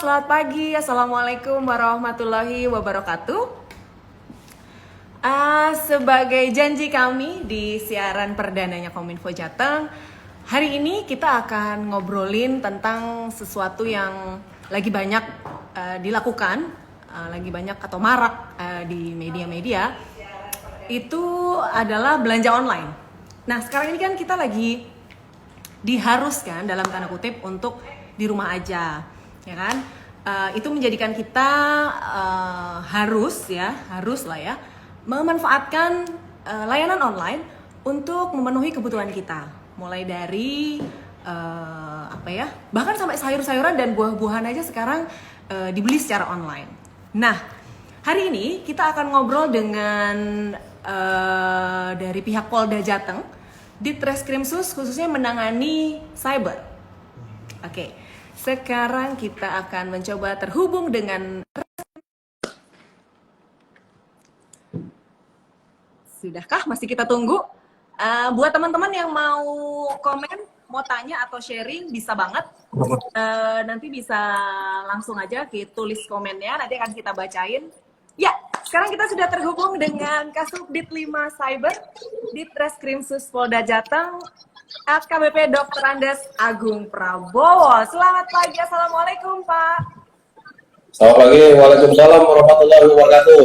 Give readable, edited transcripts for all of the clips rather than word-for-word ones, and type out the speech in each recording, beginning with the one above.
selamat pagi. Assalamualaikum warahmatullahi wabarakatuh. Sebagai janji kami di siaran perdananya Kominfo Jateng, hari ini kita akan ngobrolin tentang sesuatu yang lagi banyak dilakukan, lagi banyak atau marak di media-media. Itu adalah belanja online. Nah, sekarang ini kan kita lagi diharuskan dalam tanda kutip untuk di rumah aja, ya kan? Itu menjadikan kita harus lah ya memanfaatkan layanan online untuk memenuhi kebutuhan kita, mulai dari bahkan sampai sayur-sayuran dan buah-buahan aja sekarang dibeli secara online. Nah, hari ini kita akan ngobrol dengan dari pihak Polda Jateng, Ditreskrimsus khususnya menangani cyber. Oke, sekarang kita akan mencoba terhubung dengan. Sudahkah? Masih kita tunggu. Buat teman-teman yang mau komen, mau tanya atau sharing, bisa banget. Nanti bisa langsung aja tulis komennya, nanti akan kita bacain. Ya, sekarang kita sudah terhubung dengan Kasubdit 5 Cyber, Ditreskrimsus Polda Jateng, AKBP Dr. Andes Agung Prabowo. Selamat pagi, Assalamualaikum Pak. Selamat pagi, Waalaikumsalam warahmatullahi wabarakatuh.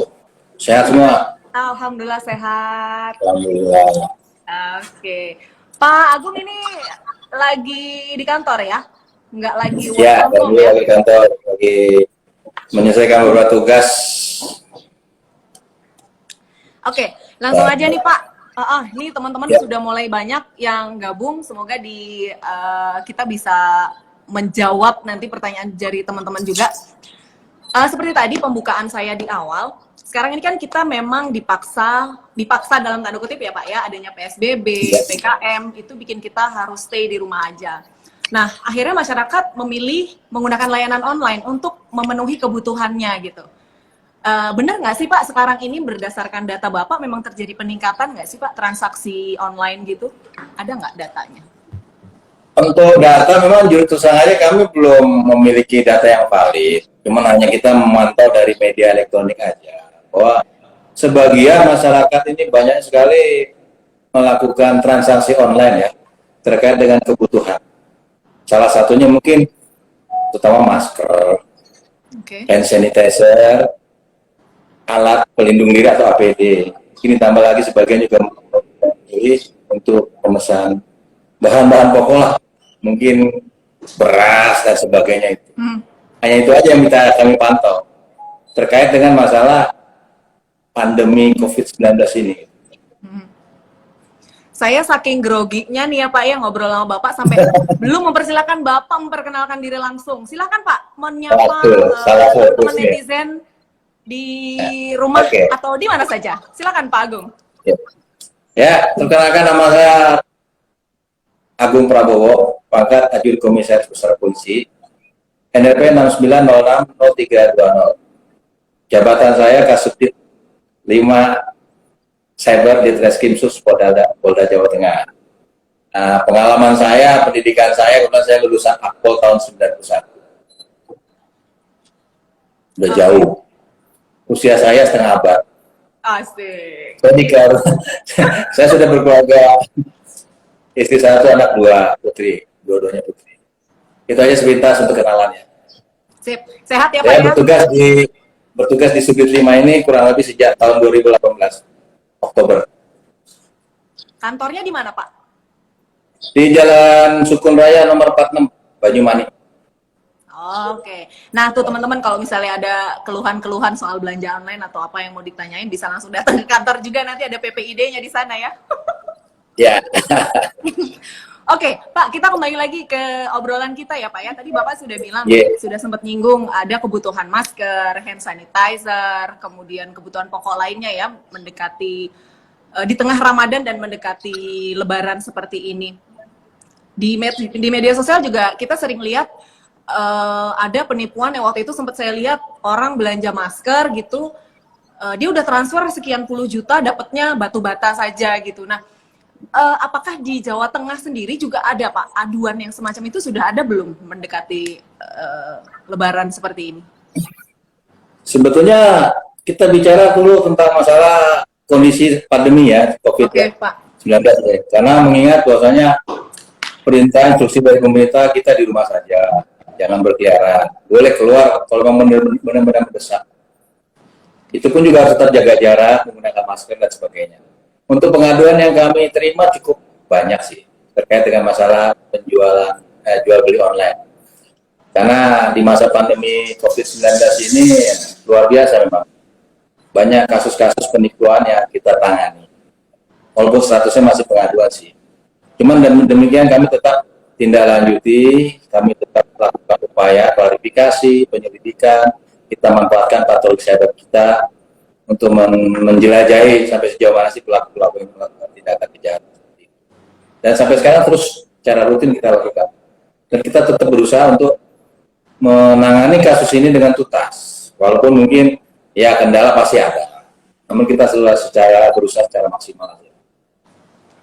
Sehat semua? Alhamdulillah sehat. Alhamdulillah. Oke. Pak Agung ini lagi di kantor ya? Nggak lagi work Ya, from home ya? lagi kantor, lagi menyelesaikan beberapa tugas. Oke, langsung aja nih Pak. Ini teman-teman sudah mulai banyak yang gabung. Semoga kita bisa menjawab nanti pertanyaan dari teman-teman juga. Seperti tadi pembukaan saya di awal. Sekarang ini kan kita memang dipaksa dalam tanda kutip ya Pak ya, adanya PSBB, PKM, itu bikin kita harus stay di rumah aja. Nah, akhirnya masyarakat memilih menggunakan layanan online untuk memenuhi kebutuhannya gitu. Benar nggak sih Pak, sekarang ini berdasarkan data Bapak memang terjadi peningkatan nggak sih Pak transaksi online gitu? Ada nggak datanya? Untuk data memang jujur terus saja kami belum memiliki data yang valid. Cuman hanya kita memantau dari media elektronik aja. Bahwa sebagian masyarakat ini banyak sekali melakukan transaksi online ya, terkait dengan kebutuhan. Salah satunya mungkin terutama masker, hand sanitizer, alat pelindung diri atau APD. Ini tambah lagi sebagian juga untuk pemesan bahan-bahan pokok lah, mungkin beras dan sebagainya itu. Hanya itu aja yang kami pantau terkait dengan masalah pandemi COVID-19 ini. Saya saking groginya nih ya Pak ya ngobrol sama Bapak sampai belum mempersilahkan Bapak memperkenalkan diri langsung. Silakan Pak menyapa teman-teman netizen di rumah atau di mana saja. Silakan Pak Agung. Ya, perkenalkan nama saya Agung Prabowo, pangkat Ajur Komisaris Besar Polisi, NRP 69060320. Jabatan saya Kasubdit 5 Cyber Ditreskrimsus Polda Jawa Tengah. Nah, pengalaman saya, pendidikan saya, kemudian saya lulusan Akpol tahun 91. Udah jauh. Usia saya setengah abad. Asik. Jadi kalau saya sudah berkeluarga, istri saya itu anak putri, dua-duanya putri. Itu aja sepintas untuk kenalannya. Sip. Sehat ya Pak Saya ya? bertugas di Subdit 5 ini kurang lebih sejak tahun 2018 Oktober. Kantornya di mana Pak? Di Jalan Sukun Raya nomor 46 Banyumanik. Oke. Nah tuh teman-teman kalau misalnya ada keluhan-keluhan soal belanja online atau apa yang mau ditanyain bisa langsung datang ke kantor juga, nanti ada PPID-nya di sana ya. Ya. Oke, Pak, kita kembali lagi ke obrolan kita ya Pak ya. Tadi Bapak sudah bilang, sudah sempat nyinggung ada kebutuhan masker, hand sanitizer, kemudian kebutuhan pokok lainnya ya, mendekati di tengah Ramadan dan mendekati Lebaran seperti ini. Di media sosial juga kita sering lihat ada penipuan yang waktu itu sempat saya lihat orang belanja masker gitu, dia udah transfer sekian puluh juta, dapatnya batu bata saja gitu. Nah, apakah di Jawa Tengah sendiri juga ada Pak aduan yang semacam itu, sudah ada belum mendekati Lebaran seperti ini? Sebetulnya kita bicara dulu tentang masalah kondisi pandemi ya, COVID Oke, ya, Pak. 19 ya. Karena mengingat bahwasanya perintah instruksi dari pemerintah kita di rumah saja, jangan berkeliaran. Boleh keluar kalau memang benar-benar mendesak. Itu pun juga harus tetap jaga jarak, menggunakan masker dan sebagainya. Untuk pengaduan yang kami terima cukup banyak sih terkait dengan masalah penjualan jual beli online. Karena di masa pandemi COVID-19 ini luar biasa memang. Banyak kasus-kasus penipuan yang kita tangani. Walaupun statusnya masih pengaduan sih. Cuman demikian kami tetap tindak lanjuti, kami tetap melakukan upaya klarifikasi, penyelidikan, kita manfaatkan patroli cyber kita untuk menjelajahi sampai sejauh mana sih pelaku-pelaku yang melakukan tindakan kejahatan. Dan sampai sekarang terus secara rutin kita lakukan. Dan kita tetap berusaha untuk menangani kasus ini dengan tuntas. Walaupun mungkin ya kendala pasti ada. Namun kita selalu berusaha secara maksimal,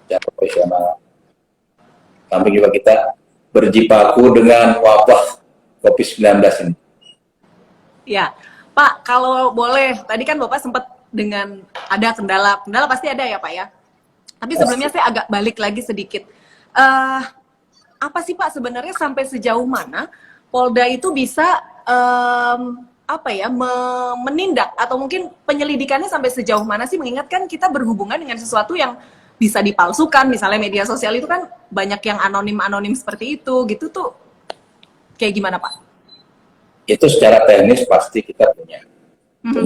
secara profesional. Sampai juga kita berjibaku dengan wabah COVID-19 ini. Ya, Pak, kalau boleh, tadi kan Bapak sempat dengan ada kendala pasti ada ya Pak ya. Tapi sebelumnya saya agak balik lagi sedikit. Apa sih Pak sebenarnya sampai sejauh mana Polda itu bisa menindak atau mungkin penyelidikannya sampai sejauh mana sih, mengingatkan kita berhubungan dengan sesuatu yang bisa dipalsukan, misalnya media sosial itu kan banyak yang anonim seperti itu gitu tuh, kayak gimana Pak? Itu secara teknis pasti kita punya itu.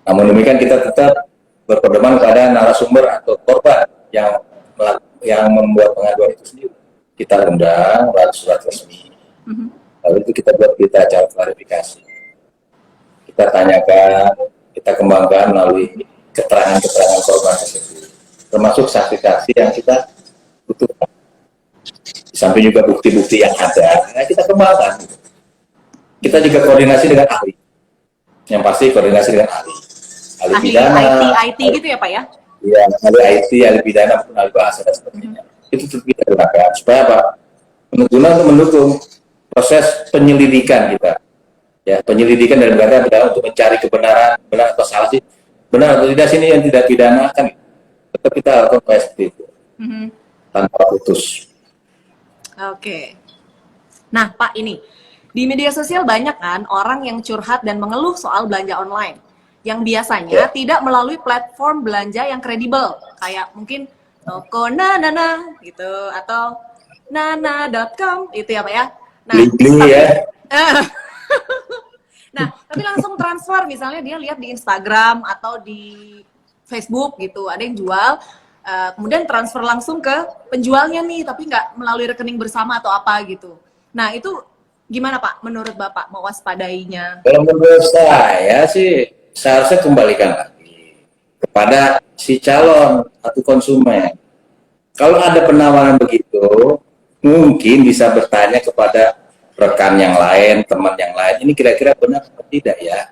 Namun demikian kita tetap berpedoman pada narasumber atau korban yang membuat pengaduan itu sendiri. Kita undang melalui surat resmi. Lalu itu kita buat berita acara klarifikasi. Kita tanyakan, kita kembangkan melalui keterangan-keterangan korban tersebut, termasuk saksi-saksi yang kita butuhkan. Di samping juga bukti-bukti yang ada, kita kembangkan. Kita juga koordinasi dengan ahli. Yang pasti koordinasi dengan ahli pidana, IT gitu ya Pak ya? Iya, ahli IT, ahli pidana, ahli bahasa dan sebagainya. Itu kita gunakan supaya apa? Untuk mendukung proses penyelidikan kita. Ya, penyelidikan dan adalah untuk mencari kebenaran, benar atau salah sih, benar atau tidak sini yang tidak pidana kan tetap kita lakukan seperti itu tanpa putus. Oke. Nah Pak, ini di media sosial banyak kan orang yang curhat dan mengeluh soal belanja online yang biasanya tidak melalui platform belanja yang kredibel, kayak mungkin toko Nana gitu atau nana.com itu ya Pak ya. Nah, ya. Nah, tapi langsung transfer, misalnya dia lihat di Instagram atau di Facebook gitu, ada yang jual, kemudian transfer langsung ke penjualnya nih, tapi nggak melalui rekening bersama atau apa gitu. Nah, itu gimana Pak, menurut Bapak mewaspadainya? Kalau menurut saya sih seharusnya kembalikan lagi kepada si calon atau konsumen. Kalau ada penawaran begitu, mungkin bisa bertanya kepada rekan yang lain, teman yang lain, ini kira-kira benar atau tidak ya.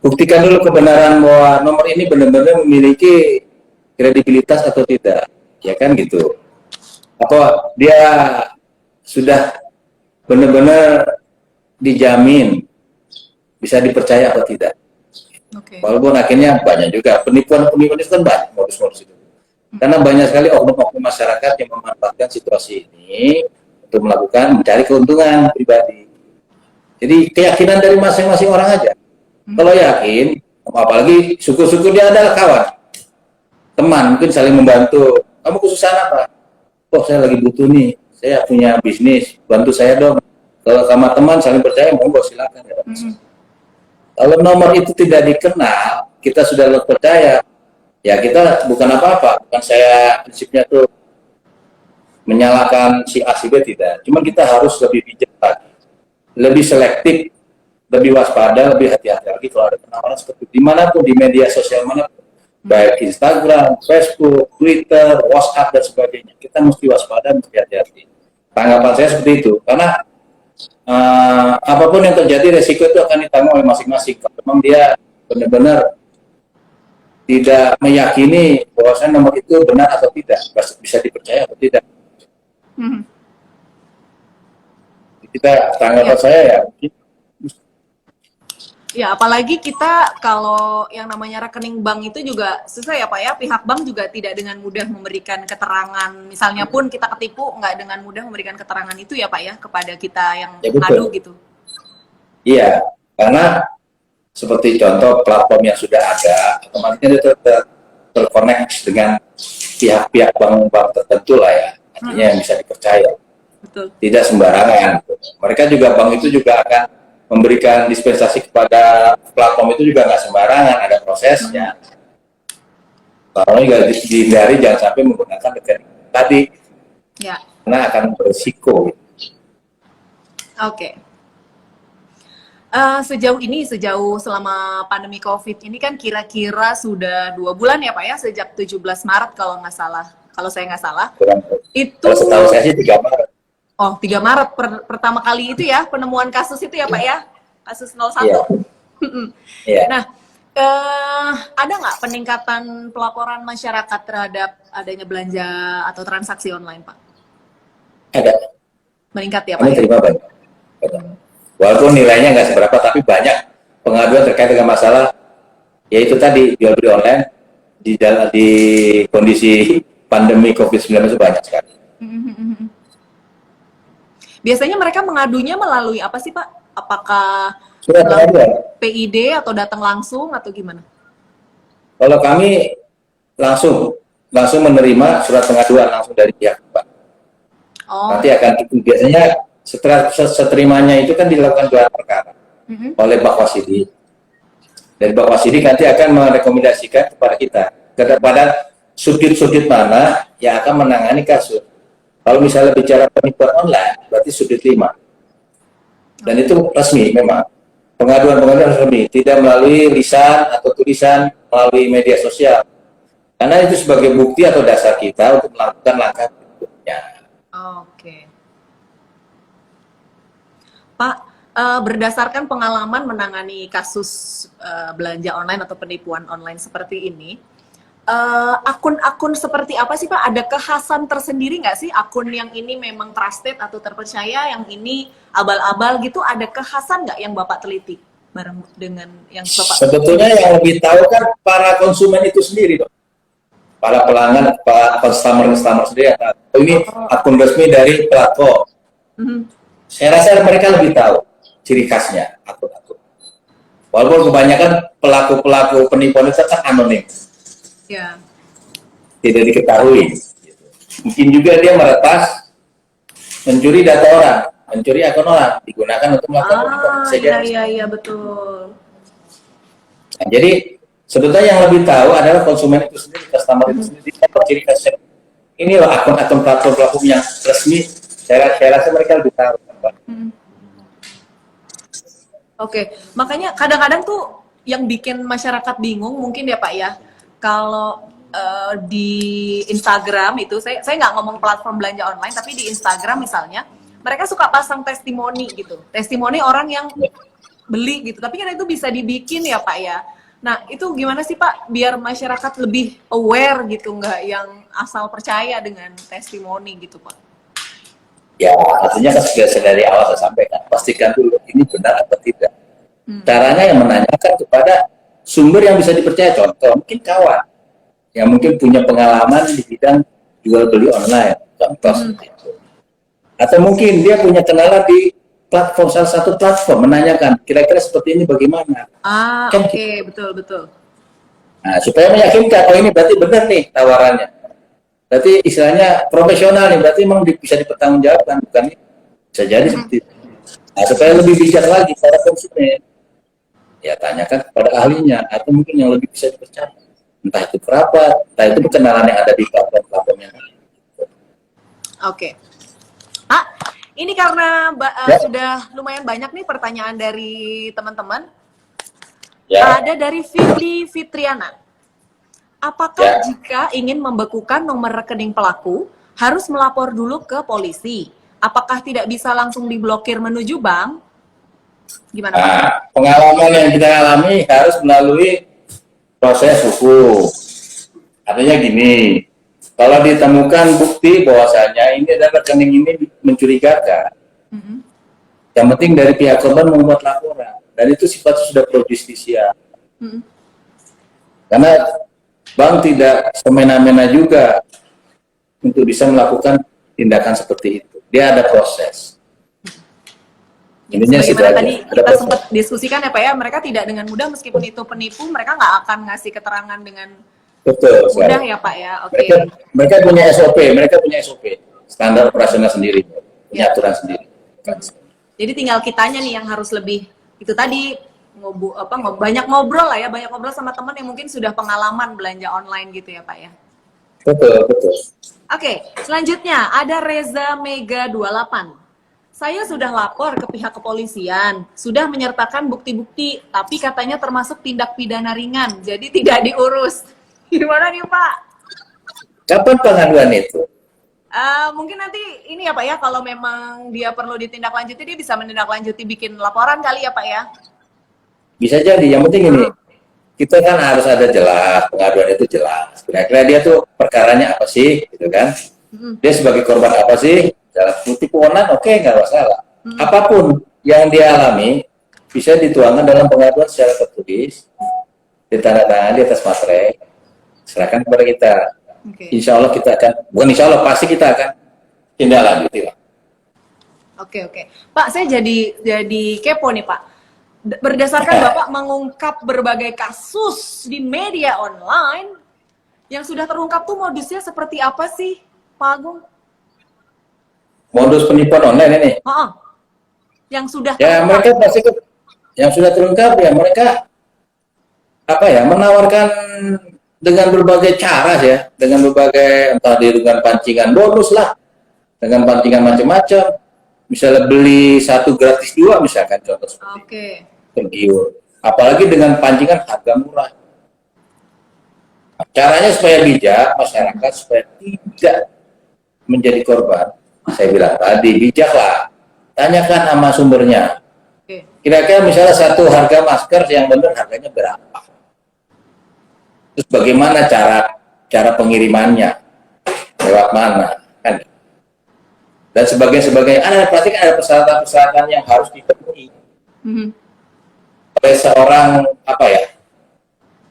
Buktikan dulu kebenaran bahwa nomor ini benar-benar memiliki kredibilitas atau tidak, ya kan gitu. Apa dia sudah benar-benar dijamin bisa dipercaya atau tidak. Walaupun akhirnya banyak juga penipuan itu kan banyak modus-modus itu. Karena banyak sekali oknum-oknum masyarakat yang memanfaatkan situasi ini untuk mencari keuntungan pribadi. Jadi keyakinan dari masing-masing orang aja. Kalau yakin, apalagi syukur-syukur dia adalah kawan, teman, mungkin saling membantu. Kamu kesusahan apa? Oh, saya lagi butuh nih, saya punya bisnis, bantu saya dong. Kalau sama teman saling percaya, monggo silakan ya. Kalau nomor itu tidak dikenal, kita sudah percaya, ya kita bukan apa-apa. Bukan saya prinsipnya tuh menyalahkan si A si B, tidak. Cuma kita harus lebih bijak lagi, lebih selektif, lebih waspada, lebih hati-hati lagi kalau ada penawaran seperti itu. Dimanapun di media sosial manapun, baik Instagram, Facebook, Twitter, WhatsApp dan sebagainya, kita mesti waspada, mesti hati-hati. Tanggapan saya seperti itu, karena apapun yang terjadi resiko itu akan ditanggung oleh masing-masing. Kalau memang dia benar-benar tidak meyakini bahwasanya nomor itu benar atau tidak, bisa dipercaya atau tidak. Mhm. Kita tanggapan Ya. saya ya, Ya, apalagi kita kalau yang namanya rekening bank itu juga susah ya Pak ya, pihak bank juga tidak dengan mudah memberikan keterangan, misalnya pun kita ketipu, nggak dengan mudah memberikan keterangan itu ya Pak ya, kepada kita yang ya ngadu betul. gitu. Iya, karena seperti contoh platform yang sudah ada, otomatis dia terkonek dengan pihak-pihak bank-bank tertentu lah ya, artinya yang bisa dipercaya. Betul. Tidak sembarangan. Mereka juga, bank itu juga akan memberikan dispensasi kepada platform itu juga nggak sembarangan, ada prosesnya. Kalau juga dihindari jangan sampai menggunakan rekening tadi, Ya, karena akan berisiko. oke. Sejauh ini, sejauh selama pandemi COVID ini kan kira-kira sudah 2 bulan ya Pak ya, sejak 17 Maret kalau nggak salah. Kalau saya nggak salah. Kurang, Itu, kalau setahu saya sih 3 Maret. oh 3 Maret pertama kali itu ya, penemuan kasus itu ya Pak ya, kasus 01. Iya. Iya. Nah, ada nggak peningkatan pelaporan masyarakat terhadap adanya belanja atau transaksi online Pak? Ada. Meningkat ya Pak Kami ya? terima banyak. Walaupun nilainya nggak seberapa, tapi banyak pengaduan terkait dengan masalah, yaitu tadi jual beli online di kondisi pandemi COVID-19 itu banyak sekali. Biasanya mereka mengadunya melalui apa sih Pak? Apakah Surat pengaduan. PID atau datang langsung atau gimana? Kalau kami langsung menerima surat pengaduan langsung dari pihak bank. Oh, Nanti akan biasanya setelah seterimanya itu kan dilakukan gelar perkara oleh Bakwasidi. Dari Bakwasidi nanti akan merekomendasikan kepada kita kepada sudit-sudit mana yang akan menangani kasus. Kalau misalnya bicara penipuan online, berarti sudit 5. Dan itu resmi memang. Pengaduan-pengaduan resmi, tidak melalui lisan atau tulisan, melalui media sosial. Karena itu sebagai bukti atau dasar kita untuk melakukan langkah berikutnya. oke. Pak, berdasarkan pengalaman menangani kasus belanja online atau penipuan online seperti ini, akun-akun seperti apa sih Pak? Ada kekhasan tersendiri nggak sih akun yang ini memang trusted atau terpercaya, yang ini abal-abal gitu? Ada kekhasan nggak yang Bapak teliti bareng dengan yang Bapak? Sebetulnya yang lebih tahu kan para konsumen itu sendiri, dong. Para pelanggan, para customer sendiri. Oh, ini akun resmi dari platform. Saya rasa mereka lebih tahu ciri khasnya akun-akun. Walaupun kebanyakan pelaku-pelaku penipuan itu kan anonim. Ya. Tidak diketahui. Mungkin juga dia meretas, mencuri data orang, mencuri akun orang, digunakan untuk melakukan penipuan. Iya, betul. Nah, jadi sebetulnya yang lebih tahu adalah konsumen itu sendiri, customer itu sendiri. Apa ciri khasnya? Inilah akun-akun platform yang resmi. Saya rasa mereka lebih tahu. Oke, makanya kadang-kadang tuh yang bikin masyarakat bingung mungkin ya Pak ya, kalau di Instagram itu, saya nggak ngomong platform belanja online, tapi di Instagram misalnya, mereka suka pasang testimoni gitu, testimoni orang yang beli gitu, tapi kan itu bisa dibikin ya Pak ya. Nah itu gimana sih Pak, biar masyarakat lebih aware gitu, nggak yang asal percaya dengan testimoni gitu Pak? Ya, artinya kan sudah dari awal saya sampaikan, pastikan dulu ini benar atau tidak. Caranya yang menanyakan kepada sumber yang bisa dipercaya, contoh mungkin kawan yang mungkin punya pengalaman di bidang jual beli online, contoh seperti itu. Atau mungkin dia punya kenalan di platform, salah satu platform, menanyakan kira-kira seperti ini bagaimana. Kan Oke, betul. Nah, supaya meyakinkan, oh ini berarti benar nih tawarannya. Berarti istilahnya profesional nih, berarti memang bisa dipertanggungjawabkan, bukan ini. Bisa jadi seperti itu. Nah, supaya lebih bijak lagi para konsumen, ya tanyakan kepada ahlinya, atau mungkin yang lebih bisa dipercaya. Entah itu berapa, entah itu kenalan yang ada di platform yang lain. Oke. Pak, ini karena sudah lumayan banyak nih pertanyaan dari teman-teman. Ya. Ada dari Fitri Fitriana. Apakah jika ingin membekukan nomor rekening pelaku, harus melapor dulu ke polisi? Apakah tidak bisa langsung diblokir menuju bank? Gimana Pak? Nah, pengalaman yang kita alami harus melalui proses hukum. Artinya gini, kalau ditemukan bukti bahwasanya ini adalah rekening ini mencurigakan, yang penting dari pihak korban membuat laporan, dan itu sifatnya sudah pro justisia. Karena bank tidak semena-mena juga untuk bisa melakukan tindakan seperti itu. Dia ada proses. Intinya Sebagaimana tadi ada kita proses. sempat diskusikan ya Pak ya, mereka tidak dengan mudah meskipun itu penipu, mereka nggak akan ngasih keterangan dengan Betul. mudah Sekali. ya Pak ya. Oke. Mereka punya SOP, standar operasional sendiri, punya aturan sendiri. Jadi tinggal kitanya nih yang harus lebih itu tadi banyak ngobrol lah ya, banyak ngobrol sama teman yang mungkin sudah pengalaman belanja online gitu ya Pak ya. Betul. Oke, selanjutnya ada Reza Mega 28. Saya sudah lapor ke pihak kepolisian, sudah menyertakan bukti-bukti, tapi katanya termasuk tindak pidana ringan, jadi tidak diurus. Gimana nih Pak? Kapan pengaduan itu? Mungkin nanti ini ya Pak ya, kalau memang dia perlu ditindaklanjuti, dia bisa menindaklanjuti bikin laporan kali ya Pak ya? Bisa jadi, yang penting ini, kita kan harus ada jelas, pengaduan itu jelas. Kira-kira dia tuh perkaranya apa sih, gitu kan? Dia sebagai korban apa sih? Dalam bukti kewenangan, oke, nggak masalah. Apapun yang dia alami, bisa dituangkan dalam pengaduan secara tertulis, ditandatangani di atas materai, serahkan kepada kita. Insya Allah kita akan, bukan insya Allah, pasti kita akan tindak lanjuti lah. Oke. Pak, saya jadi kepo nih Pak. Berdasarkan Bapak mengungkap berbagai kasus di media online, yang sudah terungkap tuh modusnya seperti apa sih, Pak Agung? Modus penipuan online ini? Yang sudah ya terungkap. Mereka pasti yang sudah terungkap ya mereka menawarkan dengan berbagai cara ya, dengan berbagai entah dengan pancingan bonus lah, dengan pancingan macam-macam. Misalnya beli 1 gratis 2 misalkan contoh seperti itu. Tergiur. Apalagi dengan pancingan harga murah. Caranya supaya bijak masyarakat supaya tidak menjadi korban. Saya bilang tadi bijaklah, tanyakan sama sumbernya. Kira-kira misalnya satu harga masker yang benar harganya berapa? Terus bagaimana cara pengirimannya? Lewat mana? Kan? Dan sebagainya. Berarti kan ada persyaratan-persyaratan yang harus dipenuhi oleh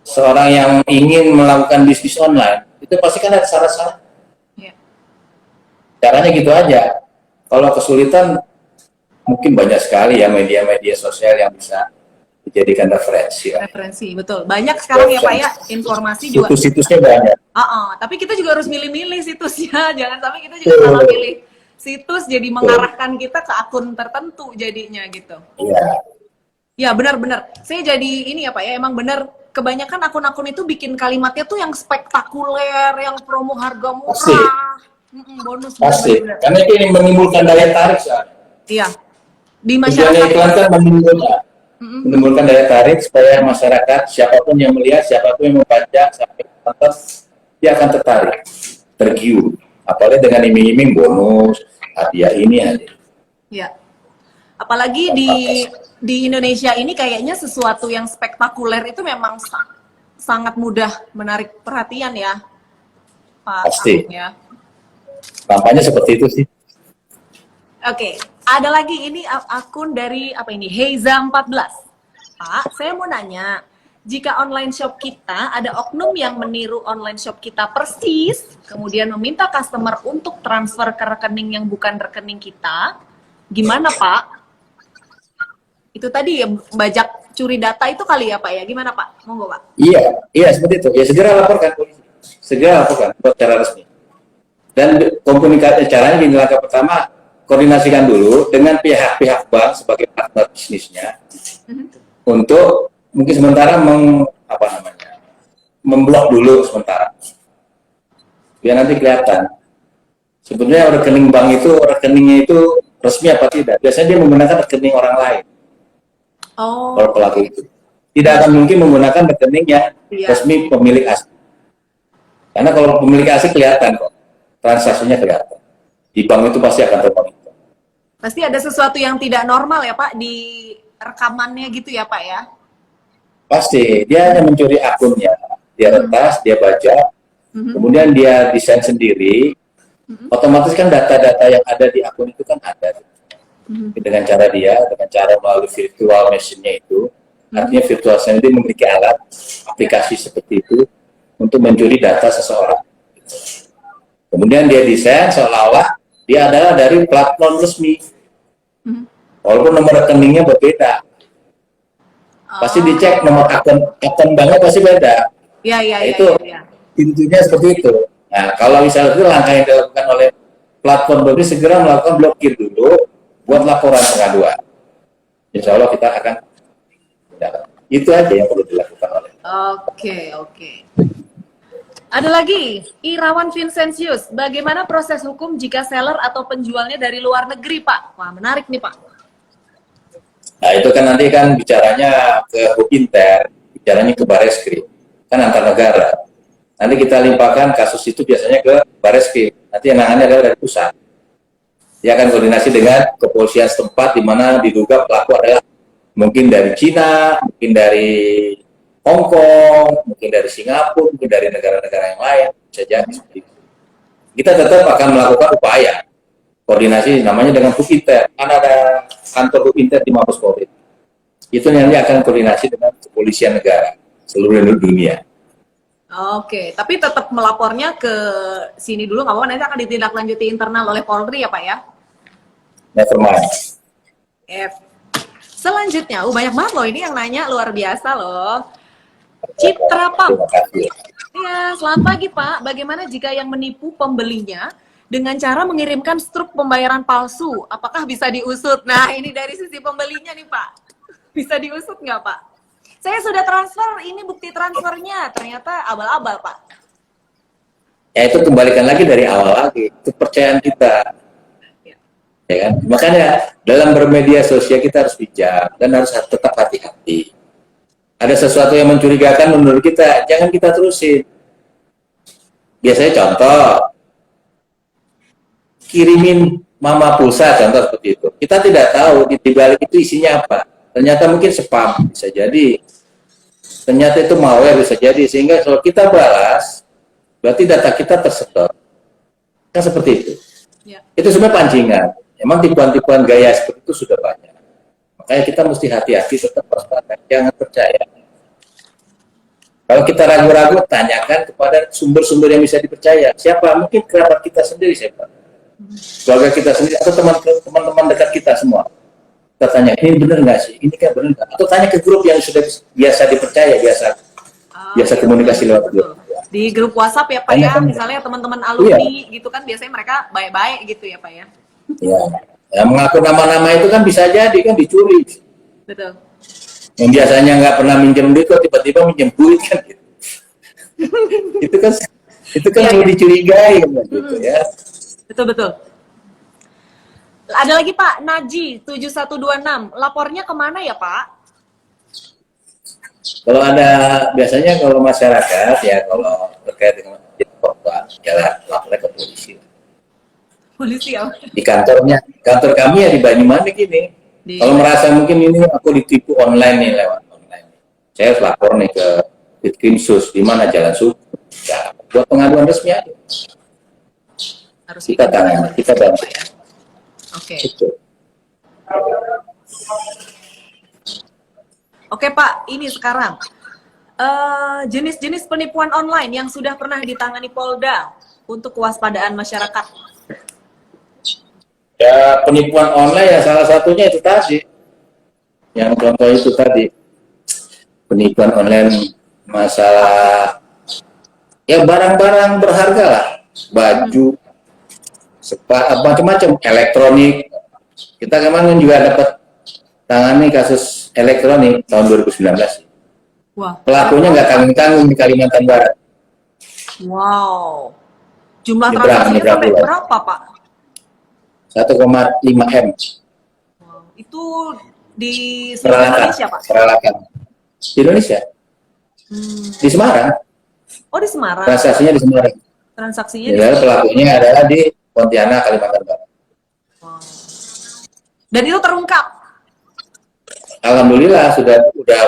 seorang yang ingin melakukan bisnis online. Itu pasti kan ada syarat-syarat. Caranya gitu aja. Kalau kesulitan, mungkin banyak sekali ya media-media sosial yang bisa dijadikan referensi. Referensi, betul. Banyak sekarang ya Pak ya, informasi juga. Situs-situsnya banyak. Tapi kita juga harus milih-milih situsnya. Jangan sampai kita juga salah pilih situs jadi mengarahkan kita ke akun tertentu jadinya gitu. Iya. Ya benar-benar. Saya jadi ini ya Pak ya, emang benar. Kebanyakan akun-akun itu bikin kalimatnya tuh yang spektakuler, yang promo harga murah. Pasti. Bonus. Pasti. Karena itu yang menimbulkan daya tarik soalnya. Iya. Di masyarakat. Iklan kan menimbulkan daya tarik supaya masyarakat, siapapun yang melihat, siapapun yang membaca, sampai nonton, dia akan tertarik, tergiur. Apalagi dengan iming-iming bonus, hadiah ini hadiah. Ya. Apalagi di Indonesia ini kayaknya sesuatu yang spektakuler itu memang sangat mudah menarik perhatian ya, Pak. Pasti. Agung, ya. Kampanye seperti itu sih. Oke, ada lagi ini akun dari Heiza 14. Pak, saya mau nanya, jika online shop kita ada oknum yang meniru online shop kita persis, kemudian meminta customer untuk transfer ke rekening yang bukan rekening kita, gimana Pak? Itu tadi ya bajak curi data itu kali ya Pak ya, gimana Pak? Monggo Pak. Iya seperti itu. Ya segera laporkan polisi, segera laporkan secara resmi. Dan komunikasi caranya gini, langkah pertama koordinasikan dulu dengan pihak-pihak bank sebagai partner bisnisnya untuk mungkin sementara memblok dulu sementara biar nanti kelihatan sebenarnya rekening bank itu rekeningnya itu resmi apa tidak. Biasanya dia menggunakan rekening orang lain. Kalau pelaku itu tidak akan mungkin menggunakan rekening yang resmi pemilik asli, karena kalau pemilik asli kelihatan kok, transaksinya kelihatan. Di bank itu pasti akan termonitor. Pasti ada sesuatu yang tidak normal ya Pak di rekamannya gitu ya Pak ya? Pasti, dia hanya mencuri akunnya. dia retas, dia baca, kemudian dia desain sendiri, otomatis kan data-data yang ada di akun itu kan ada. Dengan cara melalui virtual machine-nya itu, artinya virtual machine itu memiliki alat, aplikasi seperti itu untuk mencuri data seseorang. Kemudian dia desain seolah-olah dia adalah dari platform resmi, walaupun nomor rekeningnya berbeda. Pasti dicek nomor akun banknya pasti beda. Itu intinya seperti itu. Nah, kalau misalnya itu langkah yang dilakukan oleh platform ini segera melakukan blokir dulu, buat laporan pengaduan. Insya Allah kita akan itu aja yang perlu dilakukan oleh. Oke. Ada lagi, Irawan Vincentius, bagaimana proses hukum jika seller atau penjualnya dari luar negeri, Pak? Wah, menarik nih, Pak. Nah, itu kan nanti kan bicaranya ke Inter, bicaranya ke Bareskrim, kan antar negara. Nanti kita limpahkan kasus itu biasanya ke Bareskrim, nanti yang nangannya adalah dari pusat. Dia akan koordinasi dengan kepolisian setempat di mana diduga pelaku adalah mungkin dari Cina, mungkin dari Hong Kong, mungkin dari Singapura, mungkin dari negara-negara yang lain, bisa jadi seperti itu. Kita tetap akan melakukan upaya koordinasi namanya dengan Hubinter. Kan ada kantor Hubinter di Mabes Polri. Itu nanti akan koordinasi dengan kepolisian negara seluruh dunia. Oke, tapi tetap melapornya ke sini dulu, nggak apa-apa, nanti akan ditindaklanjuti internal oleh Polri ya Pak ya? Never mind. Selanjutnya, banyak banget loh ini yang nanya, luar biasa loh. Citra Pam. Ya, selamat pagi Pak. Bagaimana jika yang menipu pembelinya dengan cara mengirimkan struk pembayaran palsu? Apakah bisa diusut? Nah, ini dari sisi pembelinya nih Pak. Bisa diusut nggak Pak? Saya sudah transfer, ini bukti transfernya. Ternyata abal-abal Pak. Ya itu kembalikan lagi dari awal lagi. Itu kepercayaan kita. Ya kan? Makanya dalam bermedia sosial kita harus bijak dan harus tetap hati-hati. Ada sesuatu yang mencurigakan menurut kita, jangan kita terusin. Biasanya contoh, kirimin mama pulsa, contoh seperti itu. Kita tidak tahu di balik itu isinya apa. Ternyata mungkin spam, bisa jadi. Ternyata itu malware, bisa jadi. Sehingga kalau kita balas, berarti data kita tersetor. Kan seperti itu. Ya. Itu sebenarnya pancingan. Emang tipuan-tipuan gaya seperti itu sudah banyak. Makanya kita mesti hati-hati, tetap waspada, jangan percaya. Kalau kita ragu-ragu, tanyakan kepada sumber-sumber yang bisa dipercaya. Siapa? Mungkin kerabat kita sendiri, siapa? Keluarga kita sendiri, atau teman-teman dekat kita semua. Kita tanya, ini benar nggak sih? Ini kan benar nggak? Atau tanya ke grup yang sudah biasa dipercaya, biasa komunikasi lewat grup. Di grup WhatsApp ya Pak ya, misalnya teman-teman alumni gitu kan, biasanya mereka baik-baik gitu ya Pak ya. Ya, mengaku nama-nama itu kan bisa jadi kan dicuri. Betul. Yang biasanya nggak pernah minjem duit kok tiba-tiba minjem duit kan gitu. itu kan yang dicurigai kan gitu ya. Betul. Ada lagi Pak, Naji 7126, lapornya kemana ya Pak? Kalau ada, biasanya kalau masyarakat ya kalau terkait dengan korban, ya lapornya ke polisi. Polisi ya? Di kantor kami ya di Banyumanik ini. Kalau merasa mungkin ini aku ditipu online nih, lewat online, saya harus lapor nih ke Ditkrimsus di mana Jalan Suku. Ya, buat pengaduan resmi aja. Harus kita tangani, kita bantu. Ya? Oke. Oke Pak, ini sekarang jenis-jenis penipuan online yang sudah pernah ditangani Polda untuk kewaspadaan masyarakat. Ya penipuan online ya salah satunya itu tadi, yang contoh itu tadi, penipuan online masalah ya barang-barang berharga lah, baju, macam-macam, elektronik. Kita kemarin juga dapat tangani kasus elektronik tahun 2019. Wah. Pelakunya nggak tanggung-tanggung di Kalimantan Barat. Wow. Jumlah transaksinya sampai berapa Pak? 1,5 M. Wow. Itu di seluruh Indonesia Pak? Peralatan. Di Indonesia. Di Semarang. Oh di Semarang. Transaksinya di Semarang. Transaksinya ya, di pelakunya adalah di Pontianak, Kalimantan Barat. Wow. Dan itu terungkap. Alhamdulillah sudah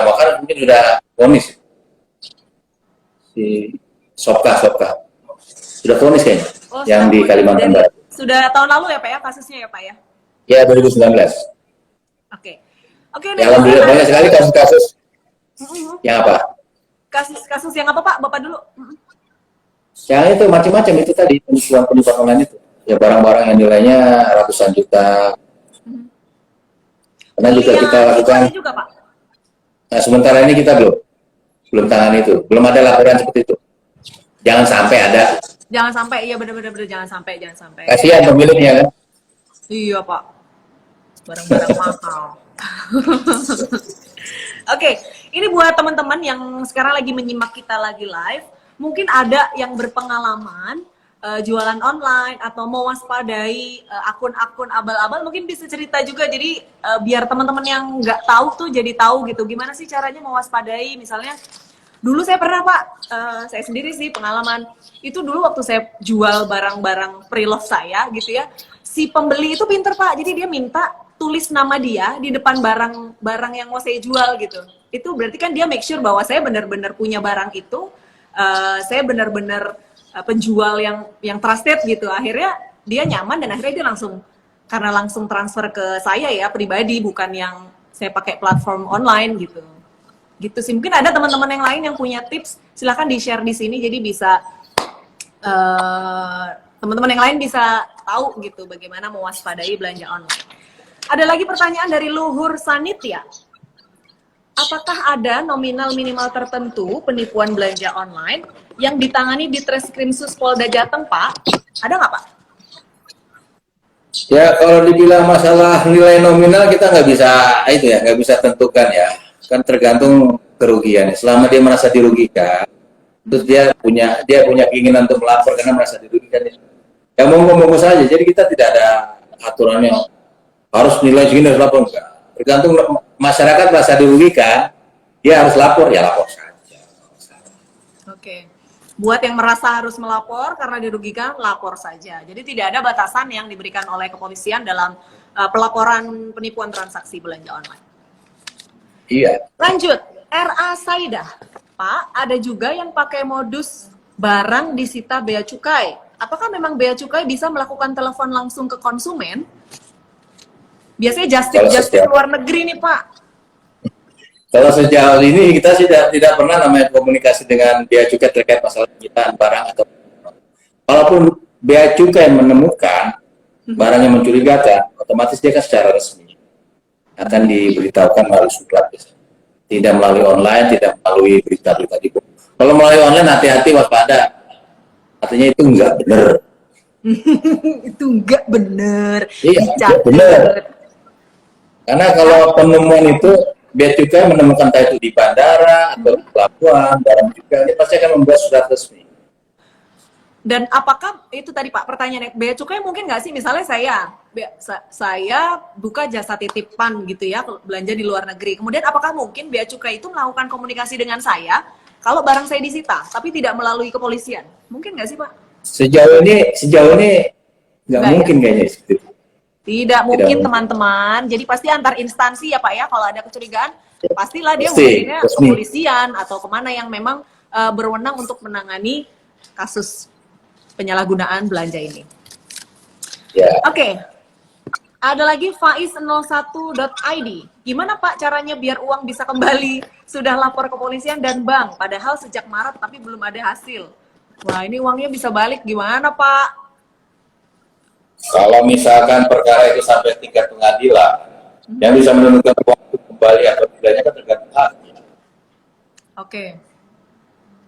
bahkan mungkin sudah vonis. si Sopka. Sudah vonis kayaknya, Oh, yang di Kalimantan Barat. Sudah tahun lalu ya Pak ya kasusnya ya Pak ya? Ya, 2019. Oke. Oke, Ya, alhamdulillah banyak sekali kasus-kasus. Yang apa? Kasus yang apa Pak? Bapak dulu. Yang itu macam-macam itu tadi, penipuan online itu. Ya, barang-barang yang nilainya ratusan juta. Karena juga kita lakukan. Juga, Pak? Nah, sementara ini kita belum tangani itu. Belum ada laporan seperti itu. Jangan sampai ada. Jangan sampai, iya benar-benar jangan sampai. Kasihan pemiliknya kan. Iya Pak, barang-barang mahal. Oke, ini buat teman-teman yang sekarang lagi menyimak kita lagi live, mungkin ada yang berpengalaman jualan online atau mewaspadai akun-akun abal-abal, mungkin bisa cerita juga. Jadi biar teman-teman yang nggak tahu tuh jadi tahu gitu. Gimana sih caranya mewaspadai? Misalnya dulu saya pernah Pak, saya sendiri sih pengalaman itu dulu waktu saya jual barang-barang pre-love saya gitu ya. Si pembeli itu pinter Pak, jadi dia minta tulis nama dia di depan barang yang mau saya jual gitu. Itu berarti kan dia make sure bahwa saya benar-benar punya barang itu, saya benar-benar penjual yang trusted gitu. Akhirnya dia nyaman dan akhirnya dia langsung transfer ke saya ya pribadi, bukan yang saya pakai platform online gitu. Gitu sih. Mungkin ada teman-teman yang lain yang punya tips, silahkan di-share di sini jadi bisa teman-teman yang lain bisa tahu gitu bagaimana mewaspadai belanja online. Ada lagi pertanyaan dari Luhur Sanitya. Apakah ada nominal minimal tertentu penipuan belanja online yang ditangani di Treskrimsus Polda Jateng, Pak? Ada nggak, Pak? Ya, kalau dibilang masalah nilai nominal kita nggak bisa tentukan ya. Kan tergantung kerugiannya. Selama dia merasa dirugikan, terus dia punya keinginan untuk melapor karena merasa dirugikan. Ya monggo saja. Jadi kita tidak ada aturan yang harus nilai segini harus lapor, enggak. Tergantung masyarakat merasa dirugikan, dia harus lapor, ya lapor saja. Oke. Buat yang merasa harus melapor karena dirugikan, lapor saja. Jadi tidak ada batasan yang diberikan oleh kepolisian dalam pelaporan penipuan transaksi belanja online. Iya. Lanjut, RA Saidah. Pak, ada juga yang pakai modus barang disita bea cukai. Apakah memang bea cukai bisa melakukan telepon langsung ke konsumen? Biasanya justice luar negeri nih Pak. Kalau sejauh ini kita tidak pernah namanya komunikasi dengan bea cukai terkait masalah penyitaan barang atau walaupun bea cukai menemukan barang yang mencurigakan, otomatis dia kan secara resmi akan diberitahukan melalui surat, tidak melalui online, tidak melalui berita-berita di buku. Kalau melalui online hati-hati, waspada, artinya itu enggak benar. Itu enggak benar. Iya, enggak benar. Karena kalau penemuan itu bea cukai menemukan entah itu di bandara atau di pelabuhan, barang cukai, ini pasti akan membuat surat resmi. Dan apakah itu tadi Pak pertanyaannya, bea cukai mungkin nggak sih misalnya saya buka jasa titipan gitu ya belanja di luar negeri, kemudian apakah mungkin bea cukai itu melakukan komunikasi dengan saya kalau barang saya disita tapi tidak melalui kepolisian, mungkin nggak sih Pak? Sejauh ini nggak mungkin ya? Kayaknya tidak mungkin teman-teman, jadi pasti antar instansi ya Pak ya, kalau ada kecurigaan pastilah dia mungkinnya kepolisian atau kemana yang memang berwenang untuk menangani kasus penyalahgunaan belanja ini. Ya. Oke. Ada lagi faiz01.id. Gimana Pak caranya biar uang bisa kembali? Sudah lapor ke kepolisian dan bank, padahal sejak Maret tapi belum ada hasil. Wah, ini uangnya bisa balik gimana Pak? Kalau misalkan perkara itu sampai tingkat pengadilan, yang bisa menentukan uang itu kembali atau tidaknya kan tergantung hakim. Oke.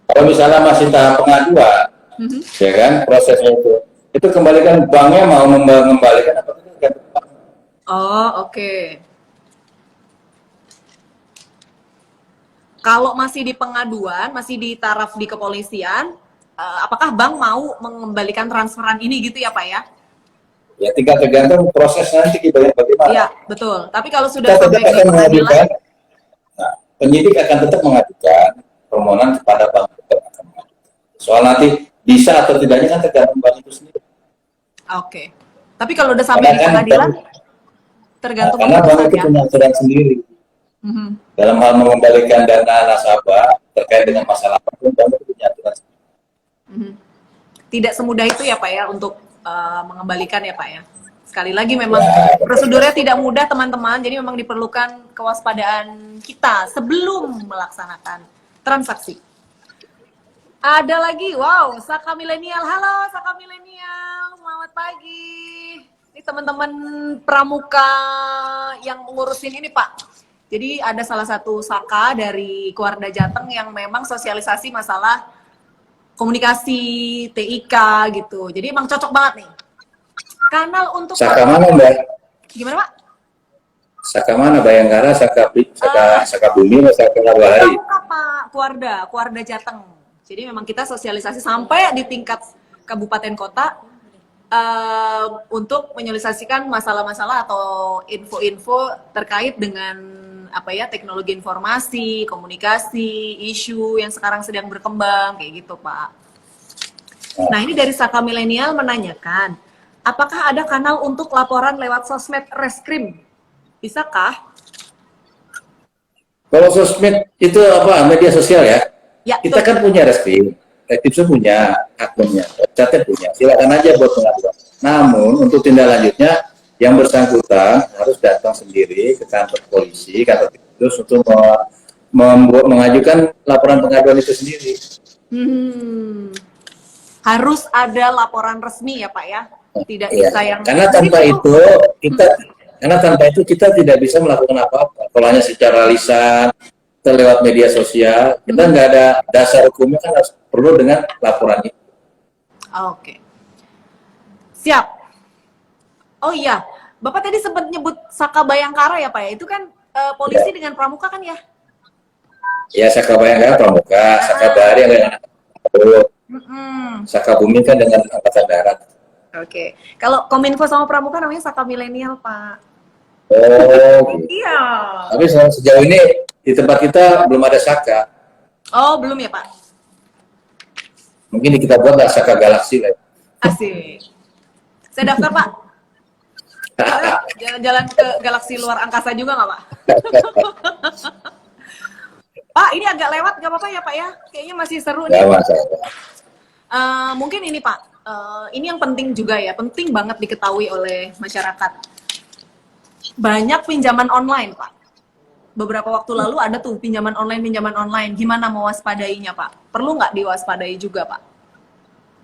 Kalau misalnya masih tahap pengaduan, ya kan prosesnya itu kembalikan banknya mau mengembalikan apa tidak? Oh, oke. Kalau masih di pengaduan, masih di taraf di kepolisian, apakah bank mau mengembalikan transferan ini gitu ya Pak ya? Ya tinggal tergantung proses nanti bagaimana. Iya, betul. Tapi kalau sudah sampai di pengadilan, nah, penyidik akan tetap mengajukan permohonan kepada bank. Soal nanti bisa atau tidaknya kan tergantung bank itu sendiri. Oke. Tapi kalau udah sampai di pengadilan, tergantung karena bank itu punya aturan sendiri. Dalam hal mengembalikan dana nasabah, terkait dengan masalah apapun, kami punya aturan. Mhm. Tidak semudah itu ya Pak ya untuk mengembalikan ya Pak ya. Sekali lagi memang prosedurnya tidak mudah teman-teman, jadi memang diperlukan kewaspadaan kita sebelum melaksanakan transaksi. Ada lagi, wow, Saka Milenial. Halo Saka Milenial, selamat pagi. Ini teman-teman pramuka yang ngurusin ini Pak. Jadi ada salah satu Saka dari Keluarga Jateng yang memang sosialisasi masalah komunikasi, TIK gitu. Jadi emang cocok banget nih. Kanal untuk Saka mana Mbak? gimana Pak? Saka mana? Bayangkara, Saka Bumi, atau Saka Bahari? Pramuka Pak, Keluarga Jateng. Jadi memang kita sosialisasi sampai di tingkat kabupaten kota untuk menyosialisasikan masalah-masalah atau info-info terkait dengan apa ya, teknologi informasi, komunikasi, isu yang sekarang sedang berkembang kayak gitu Pak. Nah ini dari Saka Milenial menanyakan, apakah ada kanal untuk laporan lewat sosmed Reskrim? Bisakah? Kalau sosmed itu apa? Media sosial ya? Ya, Kita betul. kan punya Reskrim, Reskrim punya akunnya, website punya, silakan aja buat pengaduan. Namun untuk tindak lanjutnya yang bersangkutan harus datang sendiri ke kantor polisi, kantor Tipsus untuk mengajukan laporan pengaduan itu sendiri. Harus ada laporan resmi ya Pak ya, tidak Iya. bisa yang. Karena tanpa itu kita tidak bisa melakukan apa-apa. Kalau hanya secara lisan, lewat media sosial, kita nggak ada dasar hukumnya, kan harus perlu dengan laporan itu. Oke. Siap. Oh iya, Bapak tadi sempat nyebut Saka Bayangkara ya Pak ya, itu kan polisi dengan pramuka kan ya? Ya, Saka Bayangkara Pramuka, Saka Bahari yang dengan Saka Bumi kan dengan Angkatan Darat. Oke. Kalau Kominfo sama pramuka namanya Saka Milenial Pak. Oh, gitu. Iya. Tapi sejauh ini di tempat kita belum ada Saka. Oh belum ya Pak? Mungkin kita buatlah Saka Galaksi lah. Asik. Saya daftar Pak. Jalan-jalan ke galaksi luar angkasa juga nggak Pak? Pak, ini agak lewat nggak apa-apa ya Pak ya? Kayaknya masih seru nih. Gak masalah. Mungkin ini Pak, ini yang penting juga ya, penting banget diketahui oleh masyarakat. Banyak pinjaman online Pak. Beberapa waktu lalu ada tuh pinjaman online. Gimana mewaspadainya Pak? Perlu nggak diwaspadai juga Pak?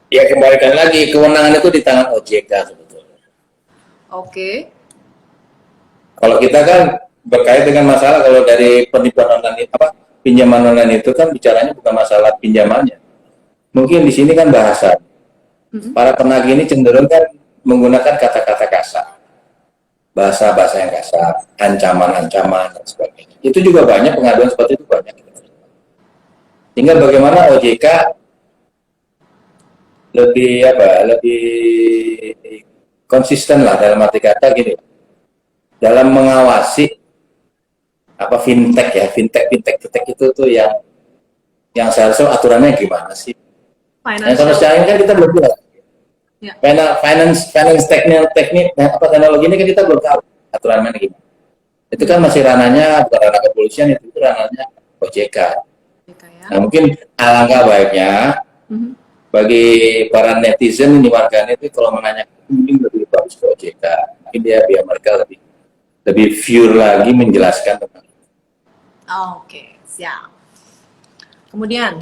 Ya, kembalikan lagi, kewenangan itu di tangan OJK sebetulnya. Oke. Kalau kita kan berkait dengan masalah, kalau dari penipuan online pinjaman online itu kan bicaranya bukan masalah pinjamannya. Mungkin di sini kan bahasa para penagih ini cenderung kan menggunakan kata-kata kasar, bahasa-bahasa yang kasar, ancaman-ancaman dan sebagainya. Itu juga banyak pengaduan seperti itu, banyak. Tinggal bagaimana OJK lebih konsisten lah, dalam arti kata gini, dalam mengawasi fintech itu tuh yang seharusnya aturannya gimana sih? Yang sama sekarang ini kan kita belum tahu. Ya. Finance teknik teknologi ini kan kita belum tahu aturannya gimana. Itu kan masih ranahnya bukan ranah kepolisian, itu ranahnya OJK. Nah, mungkin alangkah baiknya bagi para netizen ini, warganet itu kalau menanyakan, mungkin lebih bagus ke OJK. Mungkin biar mereka lebih pure lagi menjelaskan tentang itu. Oke, siap. Kemudian,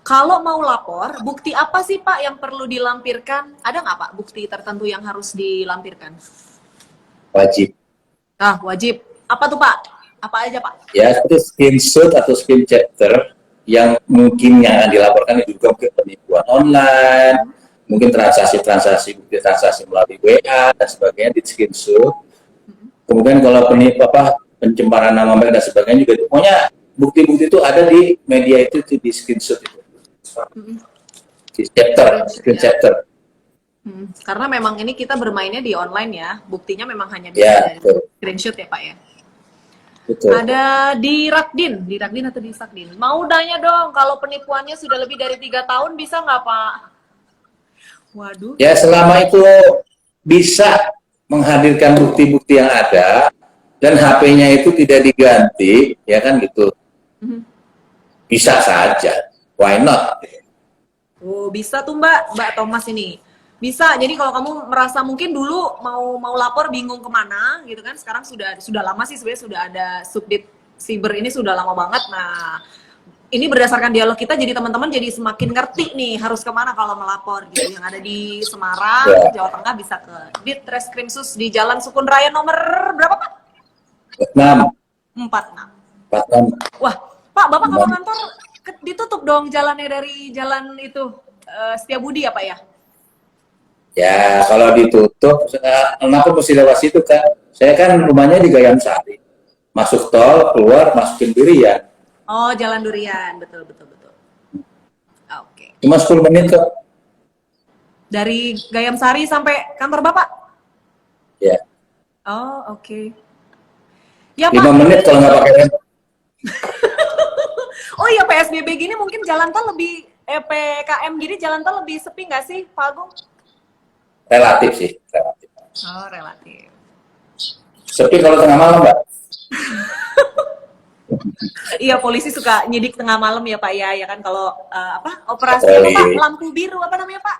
kalau mau lapor, bukti apa sih Pak yang perlu dilampirkan? Ada nggak Pak bukti tertentu yang harus dilampirkan? Wajib. Wajib. Apa tuh Pak? Apa aja Pak? Ya, seperti screenshot atau screen chapter yang mungkin yang akan dilaporkan juga ke penipuan online, mungkin transaksi melalui WA dan sebagainya di screenshot. Kemudian kalau pencemaran nama baik dan sebagainya juga, pokoknya bukti-bukti itu ada di media itu di screenshot itu. Di screen chapter. Karena memang ini kita bermainnya di online ya, buktinya memang hanya di screenshot ya Pak ya. Betul. Ada di Rakdin atau di Sakdin. Mau tanya dong, kalau penipuannya sudah lebih dari 3 tahun bisa nggak Pak? Waduh. Ya, selama itu bisa menghadirkan bukti-bukti yang ada dan HP-nya itu tidak diganti, ya kan gitu. bisa saja. Why not? Oh, bisa tuh Mbak Thomas ini. Bisa. Jadi kalau kamu merasa mungkin dulu mau lapor bingung kemana gitu kan, sekarang sudah lama sih sebenarnya sudah ada Subdit Siber ini sudah lama banget. Nah, ini berdasarkan dialog kita jadi teman-teman jadi semakin ngerti nih harus kemana kalau melapor gitu. Yang ada di Semarang, Jawa Tengah bisa ke Ditreskrimsus di Jalan Sukun Raya nomor berapa Pak? 46. 46. 46. Wah, Pak, Bapak kalau kantor ditutup dong jalannya dari jalan itu Setiabudi ya Pak ya? Ya, kalau ditutup, kenapa mesti lewat situ kan? Saya kan rumahnya di Gayam Sari. Masuk tol, keluar, masukin Durian. Oh, Jalan Durian, betul. Oke. Cuma 10 menit kok. Dari Gayam Sari sampai kantor Bapak? Ya. Oh, oke. Ya, 5 Pak. menit kalau nggak pakai rem. Oh iya, PSBB gini mungkin jalan tol lebih, PKM gini jalan tol lebih sepi nggak sih, Pak Agung? Relatif sih, relatif. Oh, relatif. Sepi kalau tengah malam, Mbak. Iya, polisi suka nyidik tengah malam ya Pak ya kan kalau operasi Patroli. apa, lampu biru apa namanya Pak?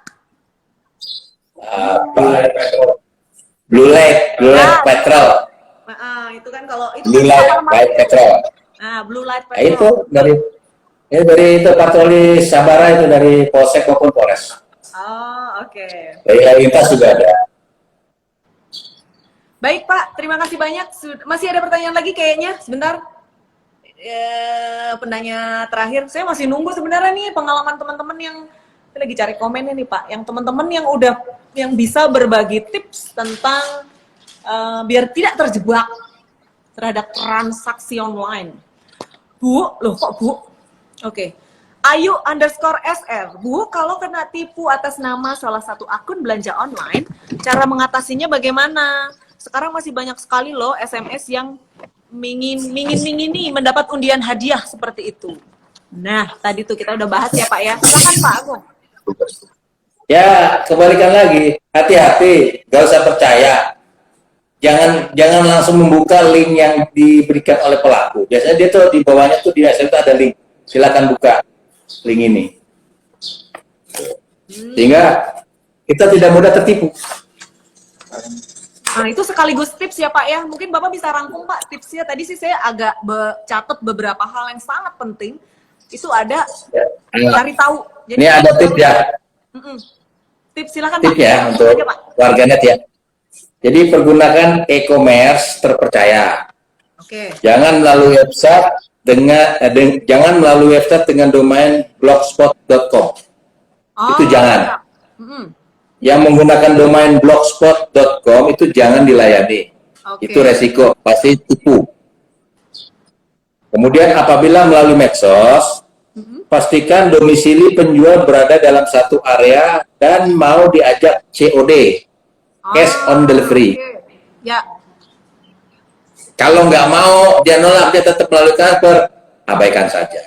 Blue light petrol. Itu kan kalau itu Blue light petrol. Nah, blue light Nah, petrol. itu dari itu patroli Sabara itu dari Polsek maupun Polres. Oh, oke. Dari lalu lintas juga ada. Baik Pak, terima kasih banyak. Masih ada pertanyaan lagi kayaknya, sebentar. Penanya terakhir, saya masih nunggu sebenarnya nih pengalaman teman-teman yang saya lagi cari komennya nih Pak, yang teman-teman yang bisa berbagi tips tentang biar tidak terjebak terhadap transaksi online. Bu, loh kok Bu? Oke. Ayu_SR, Bu, kalau kena tipu atas nama salah satu akun belanja online, cara mengatasinya bagaimana? Sekarang masih banyak sekali loh SMS yang mingin-mingini mendapat undian hadiah seperti itu. Nah, tadi tuh kita udah bahas ya Pak ya. Silakan Pak Agung. Ya, kembalikan lagi. Hati-hati, gak usah percaya. Jangan langsung membuka link yang diberikan oleh pelaku. Biasanya dia tuh di bawahnya tuh di SMS ada link. Silakan buka link ini. Sehingga kita tidak mudah tertipu. Nah, itu sekaligus tips ya Pak ya. Mungkin Bapak bisa rangkum Pak tipsnya. Tadi sih saya agak catat beberapa hal yang sangat penting. Itu ada cari tahu. Jadi, ini ada tips ya. Tips silakan Tips Pak. ya untuk warganet ya. Jadi pergunakan e-commerce terpercaya. Oke. Jangan melalui website dengan domain blogspot.com. Itu jangan. Yang menggunakan domain blogspot.com itu jangan dilayani. Itu resiko, pasti tipu. Kemudian apabila melalui medsos, pastikan domisili penjual berada dalam satu area dan mau diajak COD, cash on delivery. Ya. Kalau nggak mau, dia nolak, dia tetap melalui transfer, abaikan saja.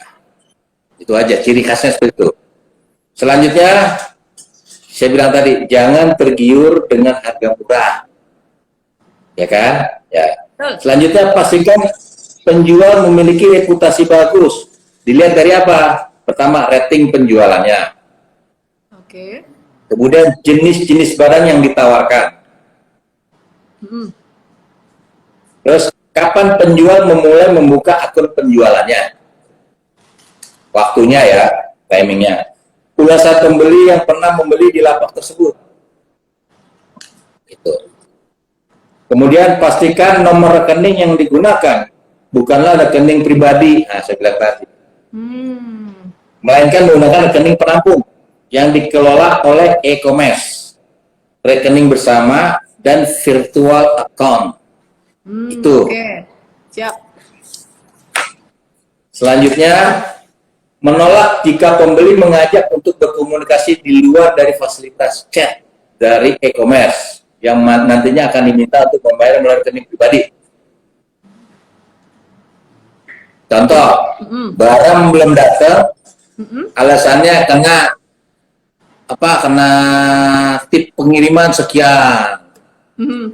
Itu aja, ciri khasnya seperti itu. Selanjutnya, saya bilang tadi, jangan tergiur dengan harga murah. Ya kan? Ya. Selanjutnya, pastikan penjual memiliki reputasi bagus. Dilihat dari apa? Pertama, rating penjualannya. Oke. Kemudian, jenis-jenis barang yang ditawarkan. Terus, kapan penjual memulai membuka akun penjualannya? Waktunya ya, timingnya. Ulasan pembeli yang pernah membeli di lapak tersebut. Gitu. Kemudian pastikan nomor rekening yang digunakan bukanlah rekening pribadi. Nah, saya bilang tadi. Melainkan menggunakan rekening penampung yang dikelola oleh e-commerce, rekening bersama dan virtual account. Itu. Oke. Siap. Selanjutnya, menolak jika pembeli mengajak untuk berkomunikasi di luar dari fasilitas chat dari e-commerce yang nantinya akan diminta untuk membayar melalui rekening pribadi. Contoh, barang belum datang, alasannya kena tip pengiriman sekian,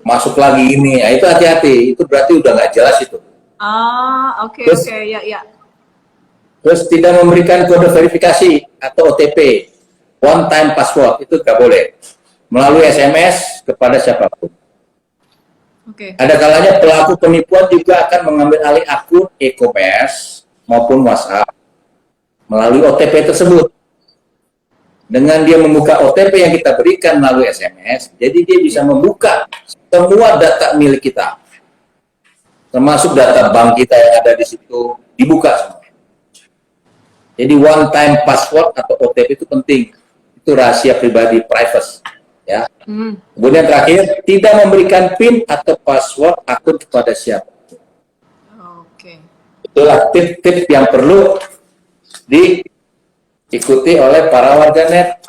masuk lagi ini, nah, itu hati-hati, itu berarti udah nggak jelas itu. Oke, ya. Terus tidak memberikan kode verifikasi atau OTP, one time password, itu nggak boleh. Melalui SMS kepada siapapun. Oke. Ada kalanya pelaku penipuan juga akan mengambil alih akun e-commerce maupun WhatsApp melalui OTP tersebut. Dengan dia membuka OTP yang kita berikan melalui SMS, jadi dia bisa membuka semua data milik kita, termasuk data bank kita yang ada di situ, dibuka semua. Jadi one time password atau OTP itu penting, itu rahasia pribadi, privacy. Ya. Kemudian terakhir, tidak memberikan PIN atau password akun kepada siapa. Oke. Itulah tips-tips yang perlu diikuti oleh para warganet,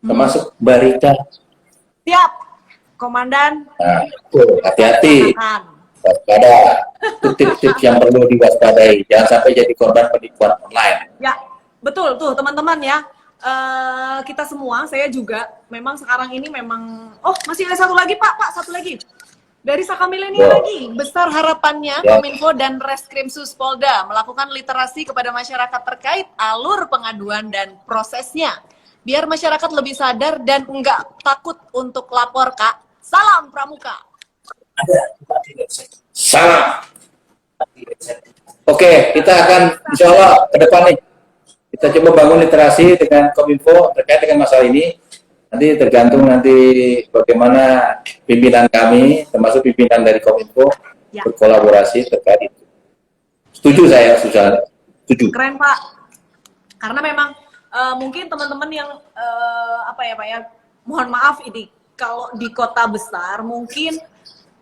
termasuk Mbak Rika. Siap, Komandan. Nah, hati-hati, Laksanakan. waspada. Itu tips-tips yang perlu diwaspadai. Jangan sampai jadi korban penipuan online. Ya, betul tuh teman-teman ya. Kita semua, saya juga memang sekarang ini memang, oh masih ada satu lagi Pak, satu lagi. Dari Saka Milenial lagi, besar harapannya Kominfo dan Reskrim Suspolda melakukan literasi kepada masyarakat terkait alur pengaduan dan prosesnya. Biar masyarakat lebih sadar dan enggak takut untuk lapor, Kak. Salam Pramuka. Salam. Oke, kita akan insya Allah ke depan nih, kita coba bangun literasi dengan Kominfo terkait dengan masalah ini. Nanti tergantung nanti bagaimana pimpinan kami, termasuk pimpinan dari Kominfo, berkolaborasi terkait itu. Setuju saya, setuju. Keren Pak. Karena memang mungkin teman-teman yang apa ya Pak ya, mohon maaf ini kalau di kota besar mungkin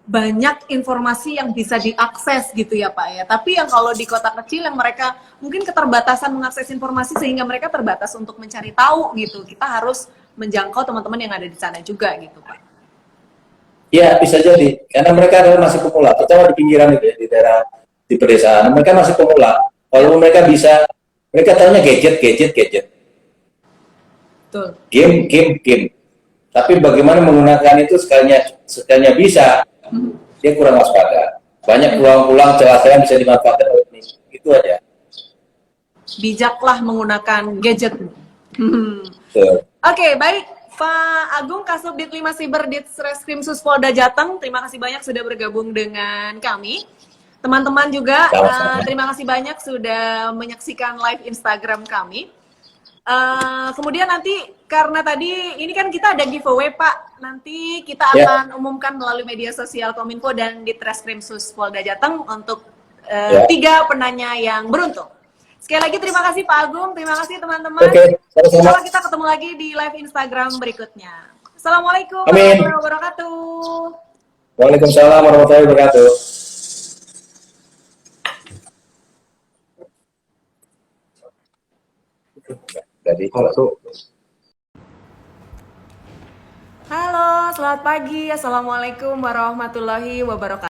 banyak informasi yang bisa diakses gitu ya Pak ya. Tapi yang kalau di kota kecil yang mereka mungkin keterbatasan mengakses informasi sehingga mereka terbatas untuk mencari tahu gitu. Kita harus menjangkau teman-teman yang ada di sana juga gitu Pak. Ya bisa jadi, karena mereka adalah masih pemula, terutama di pinggiran itu ya, di daerah di pedesaan. Mereka masih pemula. Kalau mereka bisa, mereka tahunya gadget. Betul. Game. Tapi bagaimana menggunakan itu sekalinya bisa, dia kurang waspada. Banyak peluang-peluang celah-celah bisa dimanfaatkan oleh ini. Itu aja. Bijaklah menggunakan gadget. Oke, baik. Pak Agung, Kasubdit 5 Siber Ditreskrim Suspolda Jateng, terima kasih banyak sudah bergabung dengan kami. Teman-teman juga, terima kasih banyak sudah menyaksikan live Instagram kami. Kemudian nanti, karena tadi ini kan kita ada giveaway Pak, nanti kita akan umumkan melalui media sosial Kominfo dan Ditreskrim Suspolda Jateng untuk 3 penanya yang beruntung. Sekali lagi terima kasih Pak Agung, terima kasih teman-teman. Insya kita ketemu lagi di live Instagram berikutnya. Assalamualaikum warahmatullahi wabarakatuh. Waalaikumsalam warahmatullahi wabarakatuh. Halo, selamat pagi. Assalamualaikum warahmatullahi wabarakatuh.